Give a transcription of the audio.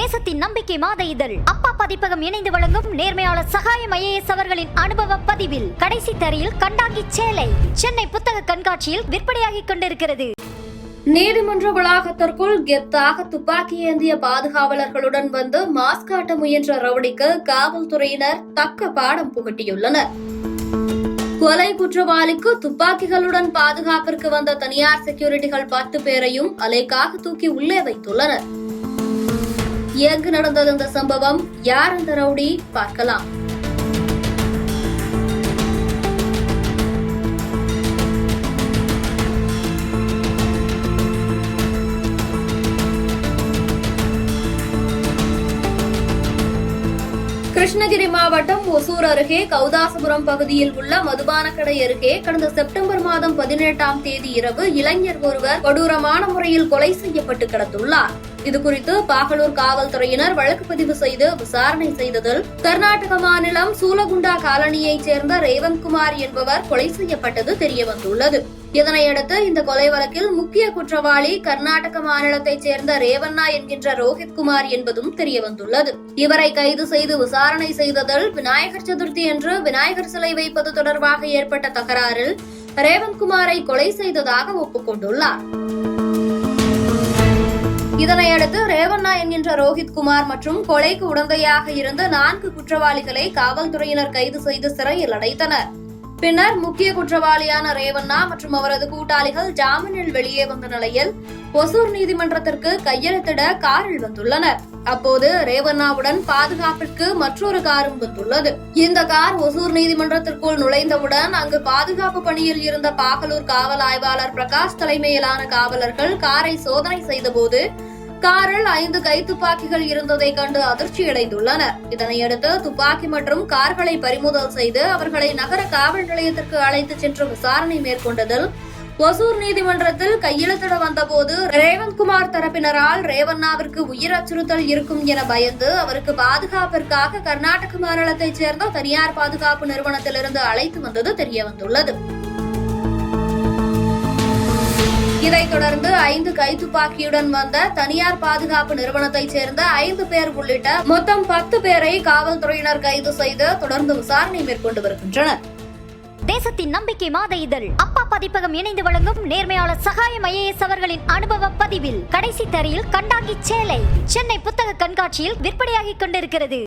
தேசத்தின் நம்பிக்கை மாத இதழ் அப்பா பதிப்பகம் இணைந்து வழங்கும் நேர்மையாளர் சகாயம் IAS அவர்களின் அனுபவ பதிவில் கடைசி தரையில் கண்டாங்கி சேலை சென்னை புத்தக கண்காட்சியில் விற்பனையாகிக் கொண்டிருக்கிறது. நீதிமன்ற வளாகத்திற்குள் கெத்தாக துப்பாக்கி ஏந்திய பாதுகாவலர்களுடன் வந்து மாஸ்க் காட்ட முயன்ற ரவுடிக்கு காவல்துறையினர் தக்க பாடம் புகட்டியுள்ளனர். கொலை குற்றவாளிக்கு துப்பாக்கிகளுடன் பாதுகாப்பிற்கு வந்த தனியார் செக்யூரிட்டிகள் 10 பேரையும் அலைக்காக தூக்கி உள்ளே வைத்துள்ளனர். எங்கு நடந்தது இந்த சம்பவம்? யார் அந்த ரவுடி? பார்க்கலாம். கிருஷ்ணகிரி மாவட்டம் ஒசூர் அருகே கௌதாசபுரம் பகுதியில் உள்ள மதுபான கடை அருகே கடந்த செப்டம்பர் மாதம் 18ஆம் தேதி இரவு இளைஞர் ஒருவர் கொடூரமான முறையில் கொலை செய்யப்பட்டு கிடந்துள்ளார். இதுகுறித்து பாகலூர் காவல்துறையினர் வழக்கு பதிவு செய்து விசாரணை செய்ததில் கர்நாடக மாநிலம் சூலகுண்டா காலனியைச் சேர்ந்த ரேவந்த்குமார் என்பவர் கொலை செய்யப்பட்டது தெரியவந்துள்ளது. இதனையடுத்து இந்த கொலை வழக்கில் முக்கிய குற்றவாளி கர்நாடக மாநிலத்தைச் சேர்ந்த ரேவண்ணா என்கின்ற ரோஹித்குமார் என்பதும் தெரியவந்துள்ளது. இவரை கைது செய்து விசாரணை செய்ததில் விநாயகர் சதுர்த்தி அன்று விநாயகர் சிலை வைப்பது தொடர்பாக ஏற்பட்ட தகராறில் ரேவந்த்குமாரை கொலை செய்ததாக ஒப்புக்கொண்டுள்ளார். இதனையடுத்து ரேவண்ணா என்கின்ற ரோஹித்குமார் மற்றும் கொலைக்கு உடந்தையாக இருந்த 4 குற்றவாளிகளை காவல்துறையினர் கைது செய்து சிறையில் அடைத்தனர். பின்னர் முக்கிய குற்றவாளியான ரேவண்ணா மற்றும் அவரது கூட்டாளிகள் ஜாமீனில் வெளியே வந்த நிலையில் ஒசூர் நீதிமன்றத்திற்கு கையெழுத்திட காரில் வந்துள்ளனர். அப்போது ரேவண்ணாவுடன் பாதுகாப்பிற்கு மற்றொரு காரும் வந்துள்ளது. இந்த கார் ஒசூர் நீதிமன்றத்திற்குள் நுழைந்தவுடன் அங்கு பாதுகாப்பு பணியில் இருந்த பாகலூர் காவல் ஆய்வாளர் பிரகாஷ் தலைமையிலான காவலர்கள் காரை சோதனை செய்தபோது காரில் 5 கைத்துப்பாக்கிகள் இருந்ததை கண்டு அதிர்ச்சியடைந்துள்ளனர். இதனையடுத்து துப்பாக்கி மற்றும் கார்களை பறிமுதல் செய்து அவர்களை நகர காவல் நிலையத்திற்கு அழைத்துச் சென்று விசாரணை மேற்கொண்டதில் ஒசூர் நீதிமன்றத்தில் கையெழுத்திட வந்தபோது ரேவந்த்குமார் தரப்பினரால் ரேவண்ணாவிற்கு உயிர் அச்சுறுத்தல் இருக்கும் என பயந்து அவருக்கு பாதுகாப்பிற்காக கர்நாடக மாநிலத்தைச் சேர்ந்த தனியார் பாதுகாப்பு நிறுவனத்திலிருந்து அழைத்து வந்தது தெரியவந்துள்ளது. இதைத் தொடர்ந்து 5 கைத்துப்பாக்கியுடன் வந்த தனியார் பாதுகாப்பு நிறுவனத்தைச் சேர்ந்த 5 பேர் உள்ளிட்ட மொத்தம் 10 பேரை காவல்துறையினர் கைது செய்து தொடர்ந்து விசாரணை மேற்கொண்டு வருகின்றனர். தேசத்தின் நம்பிக்கை மாத இதழ் அப்பா பதிப்பகம் இணைந்து வழங்கும் நேர்மையாளர் சகாயம் IAS அவர்களின் அனுபவ பதிவில் கடைசி தரையில் கண்டாங்கி சேலை சென்னை புத்தக கண்காட்சியில் விற்பனையாகிக் கொண்டிருக்கிறது.